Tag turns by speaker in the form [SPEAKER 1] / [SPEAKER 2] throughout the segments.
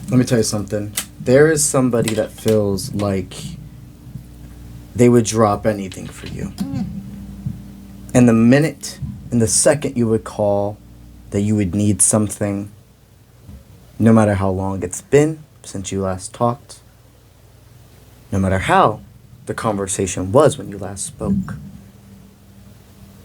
[SPEAKER 1] Let me tell you something. There is somebody that feels like they would drop anything for you. And the second you would call that you would need something, no matter how long it's been since you last talked, no matter how the conversation was when you last spoke,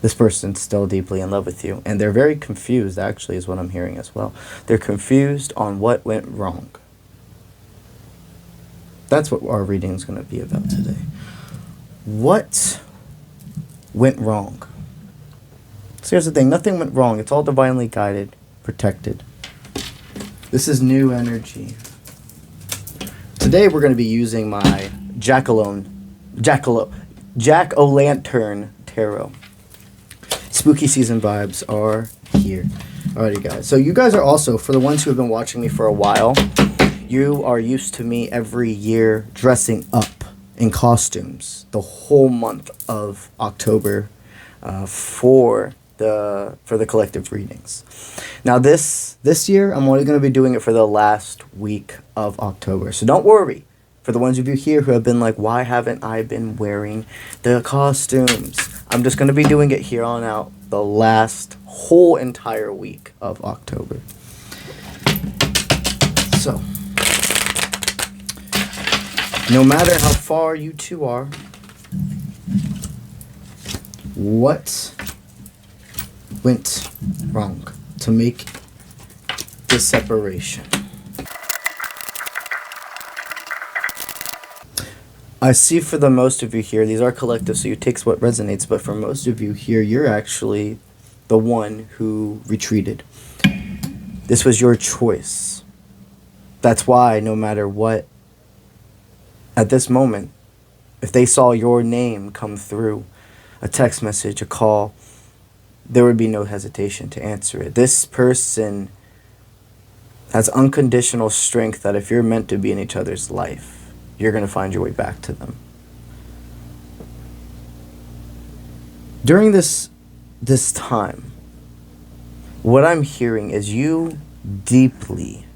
[SPEAKER 1] this person's still deeply in love with you. And they're very confused, actually, is what I'm hearing as well. They're confused on what went wrong. That's what our reading is going to be about today. What went wrong? So here's the thing. Nothing went wrong. It's all divinely guided, protected. This is new energy. Today we're going to be using my Jack-o'-lantern tarot. Spooky season vibes are here. Alrighty, guys. So you guys are also, for the ones who have been watching me for a while, you are used to me every year dressing up in costumes the whole month of October for the collective readings. Now this year, I'm only going to be doing it for the last week of October. So don't worry. For the ones of you here who have been like, why haven't I been wearing the costumes? I'm just going to be doing it here on out the last whole entire week of October. So, no matter how far you two are, what went wrong to make this separation? I see for the most of you here, these are collective, so you take what resonates, but for most of you here, you're actually the one who retreated. This was your choice. That's why no matter what, at this moment, if they saw your name come through, a text message, a call, there would be no hesitation to answer it. This person has unconditional strength that if you're meant to be in each other's life, you're going to find your way back to them. During this time, what I'm hearing is you deeply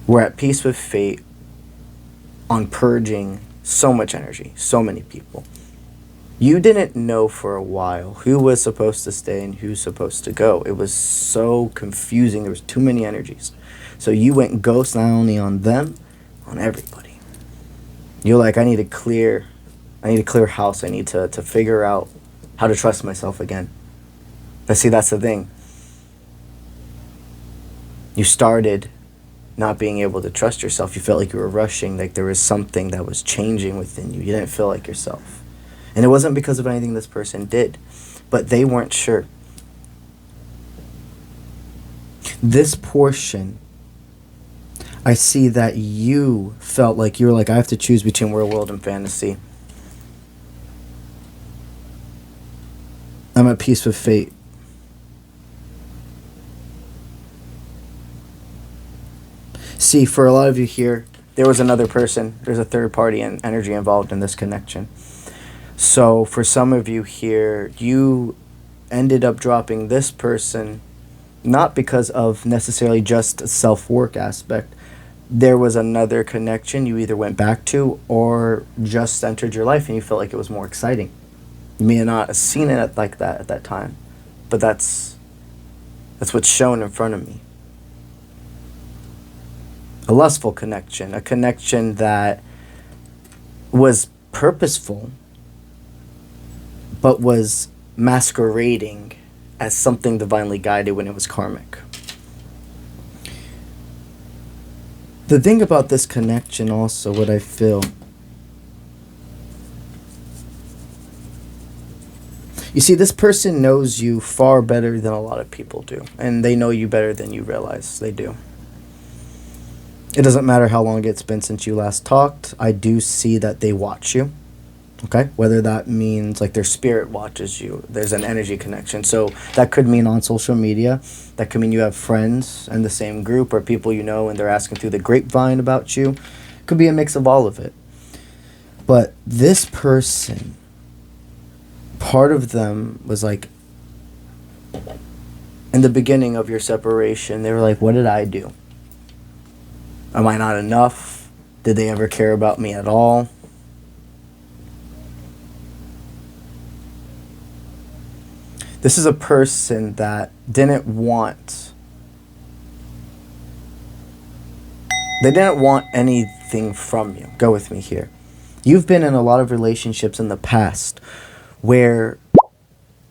[SPEAKER 1] were at peace with fate on purging so much energy, so many people. You didn't know for a while who was supposed to stay and who's supposed to go. It was so confusing. There was too many energies. So you went ghost not only on them, on everybody. You're like, I need a clear house. I need to figure out how to trust myself again. But see, that's the thing. You started not being able to trust yourself. You felt like you were rushing, like there was something that was changing within you. You didn't feel like yourself. And it wasn't because of anything this person did, but they weren't sure. This portion, I see that you felt like you were like, I have to choose between real world and fantasy. I'm at peace with fate. See, for a lot of you here, there was another person. There's a third party and energy involved in this connection. So for some of you here, you ended up dropping this person, not because of necessarily just a self-work aspect. There was another connection you either went back to or just entered your life and you felt like it was more exciting. You may have not seen it like that at that time, but that's what's shown in front of me. A lustful connection, a connection that was purposeful, but was masquerading as something divinely guided when it was karmic. The thing about this connection also, what I feel, you see, this person knows you far better than a lot of people do, and they know you better than you realize they do. It doesn't matter how long it's been since you last talked. I do see that they watch you. Okay, whether that means like their spirit watches you, there's an energy connection. So that could mean on social media, that could mean you have friends in the same group or people you know and they're asking through the grapevine about you. It could be a mix of all of it. But this person, part of them was like, in the beginning of your separation, they were like, what did I do? Am I not enough? Did they ever care about me at all? This is a person that didn't want anything from you. Go with me here. You've been in a lot of relationships in the past where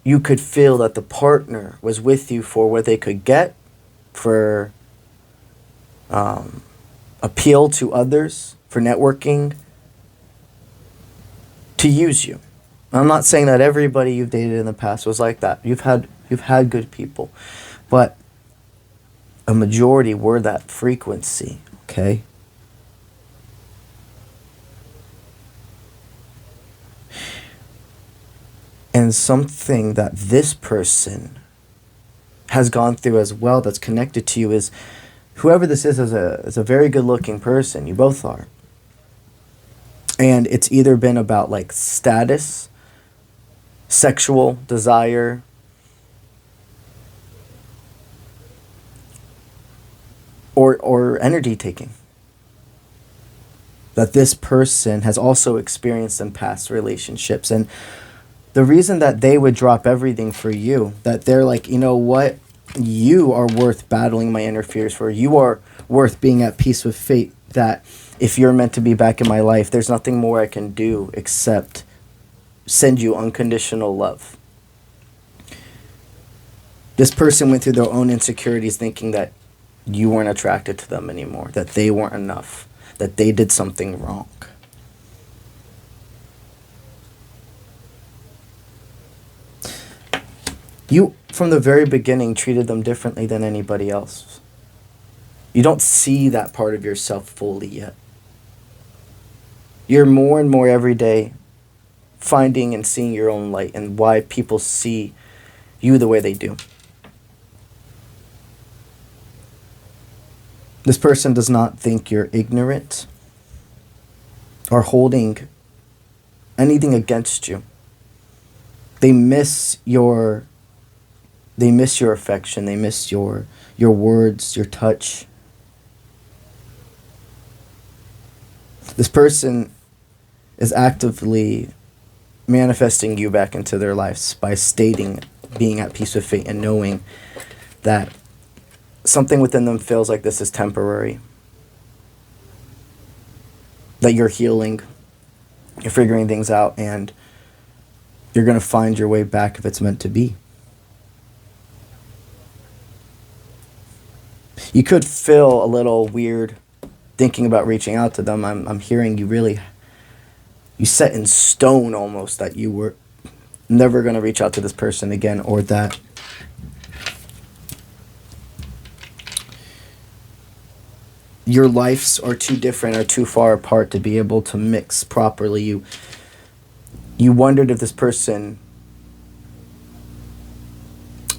[SPEAKER 1] you could feel that the partner was with you for what they could get, for appeal to others, for networking, to use you. I'm not saying that everybody you've dated in the past was like that. You've had good people, but a majority were that frequency, okay? And something that this person has gone through as well that's connected to you is, whoever this is a very good looking person. You both are. And it's either been about like status, sexual desire, or energy taking, that this person has also experienced in past relationships. And the reason that they would drop everything for you, that they're like, you know what, you are worth battling my inner fears for. You are worth being at peace with fate, that if you're meant to be back in my life, there's nothing more I can do except send you unconditional love. This person went through their own insecurities thinking that you weren't attracted to them anymore, that they weren't enough, that they did something wrong. You, from the very beginning, treated them differently than anybody else. You don't see that part of yourself fully yet. You're more and more every day finding and seeing your own light and why people see you the way they do. This person does not think you're ignorant or holding anything against you. They miss your affection. They miss your words, your touch. This person is actively manifesting you back into their lives by stating being at peace with fate and knowing that something within them feels like this is temporary, that you're healing, you're figuring things out, and you're going to find your way back if it's meant to be. You could feel a little weird thinking about reaching out to them. I'm hearing you set in stone almost that you were never going to reach out to this person again, or that your lives are too different or too far apart to be able to mix properly. You wondered if this person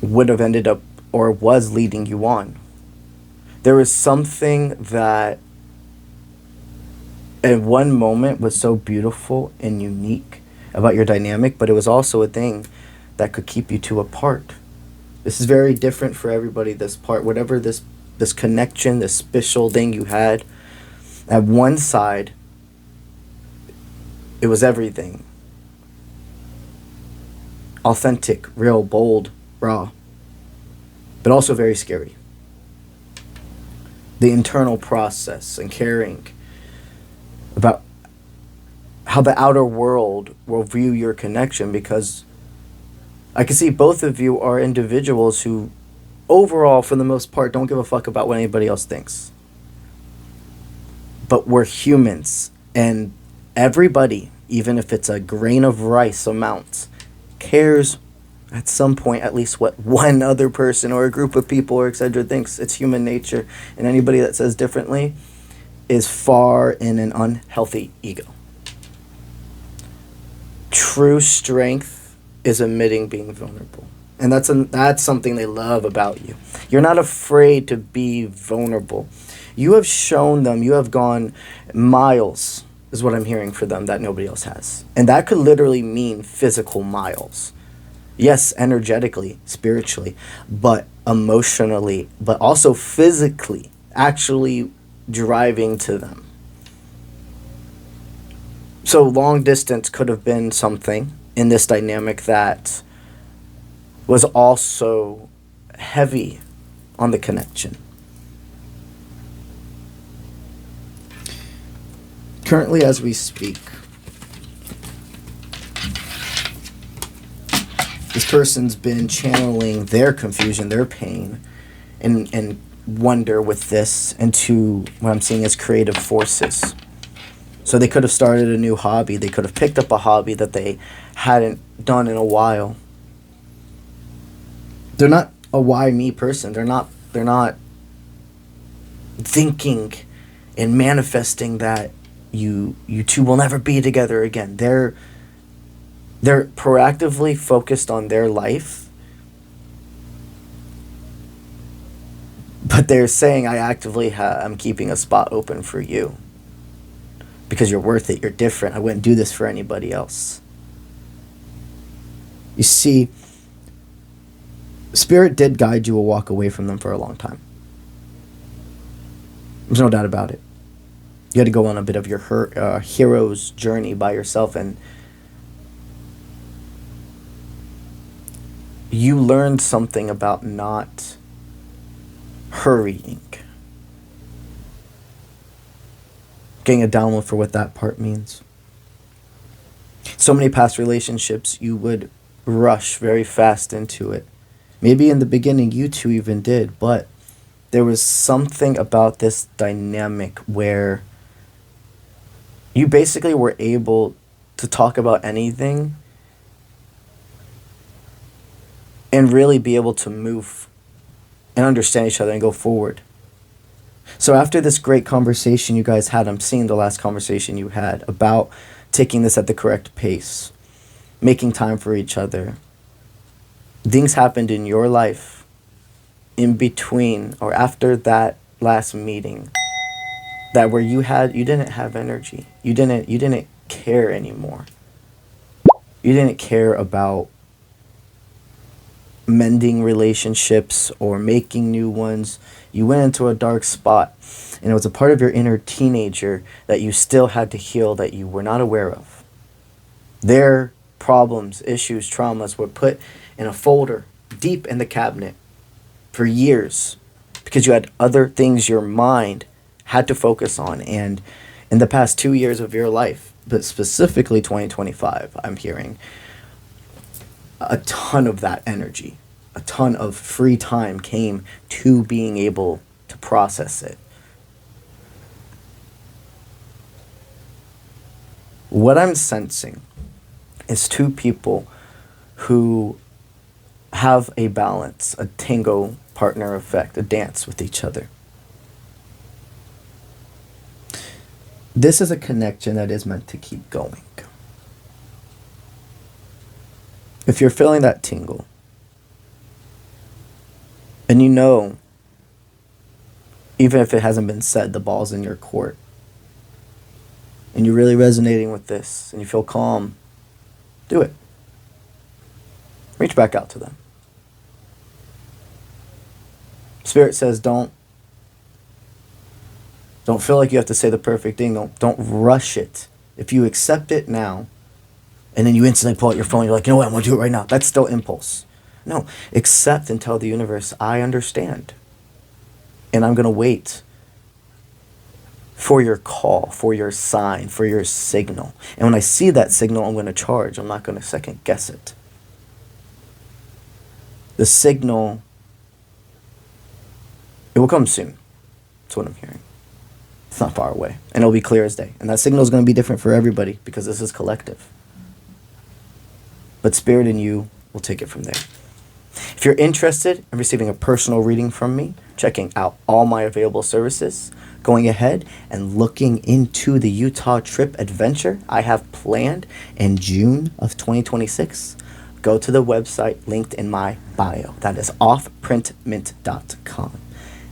[SPEAKER 1] would have ended up or was leading you on. There was something that at one moment was so beautiful and unique about your dynamic, but it was also a thing that could keep you two apart. This is very different for everybody, this part. Whatever this connection, this special thing you had, at one side, it was everything. Authentic, real, bold, raw, but also very scary. The internal process and caring about how the outer world will view your connection, because I can see both of you are individuals who overall, for the most part, don't give a fuck about what anybody else thinks. But we're humans, and everybody, even if it's a grain of rice amount, cares at some point at least what one other person or a group of people or etc. thinks. It's human nature, and anybody that says differently is far in an unhealthy ego. True strength is admitting being vulnerable. And that's something they love about you. You're not afraid to be vulnerable. You have shown them, you have gone miles, is what I'm hearing for them, that nobody else has. And that could literally mean physical miles. Yes, energetically, spiritually, but emotionally, but also physically, actually driving to them. So long distance could have been something in this dynamic that was also heavy on the connection. Currently, as we speak, this person's been channeling their confusion, their pain, and wonder with this into what I'm seeing as creative forces. So they could have started a new hobby. They could have picked up a hobby that they hadn't done in a while. They're not a why me person. They're not thinking and manifesting that you two will never be together again. They're proactively focused on their life, but they're saying, I actively I'm keeping a spot open for you because you're worth it, you're different. I wouldn't do this for anybody else. You see, Spirit did guide you a walk away from them for a long time. There's no doubt about it. You had to go on a bit of your hero's journey by yourself, and you learned something about not hurrying. Getting a download for what that part means. So many past relationships, you would rush very fast into it. Maybe in the beginning you two even did, but there was something about this dynamic where you basically were able to talk about anything and really be able to move and understand each other and go forward. So after this great conversation you guys had, I'm seeing the last conversation you had about taking this at the correct pace, making time for each other. Things happened in your life in between or after that last meeting that where you didn't have energy. You didn't care anymore. You didn't care about mending relationships or making new ones. You went into a dark spot, and it was a part of your inner teenager that you still had to heal that you were not aware of. Their problems, issues, traumas were put in a folder deep in the cabinet for years because you had other things your mind had to focus on. And in the past 2 years of your life, but specifically 2025, I'm hearing a ton of that energy, a ton of free time came to being able to process it. What I'm sensing is two people who have a balance, a tango partner effect, a dance with each other. This is a connection that is meant to keep going. If you're feeling that tingle, and you know, even if it hasn't been said, the ball's in your court, and you're really resonating with this, and you feel calm, do it. Reach back out to them. Spirit says don't feel like you have to say the perfect thing. Don't rush it. If you accept it now, and then you instantly pull out your phone, you're like, you know what, I'm going to do it right now. That's still impulse. No, accept and tell the universe, I understand. And I'm going to wait for your call, for your sign, for your signal. And when I see that signal, I'm going to charge. I'm not going to second guess it. The signal, it will come soon. That's what I'm hearing. It's not far away. And it'll be clear as day. And that signal is going to be different for everybody because this is collective. But Spirit and you will take it from there. If you're interested in receiving a personal reading from me, checking out all my available services, going ahead and looking into the Utah trip adventure I have planned in June of 2026, go to the website linked in my bio. That is offprintmint.com.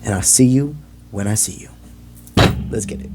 [SPEAKER 1] And I'll see you when I see you. Let's get it.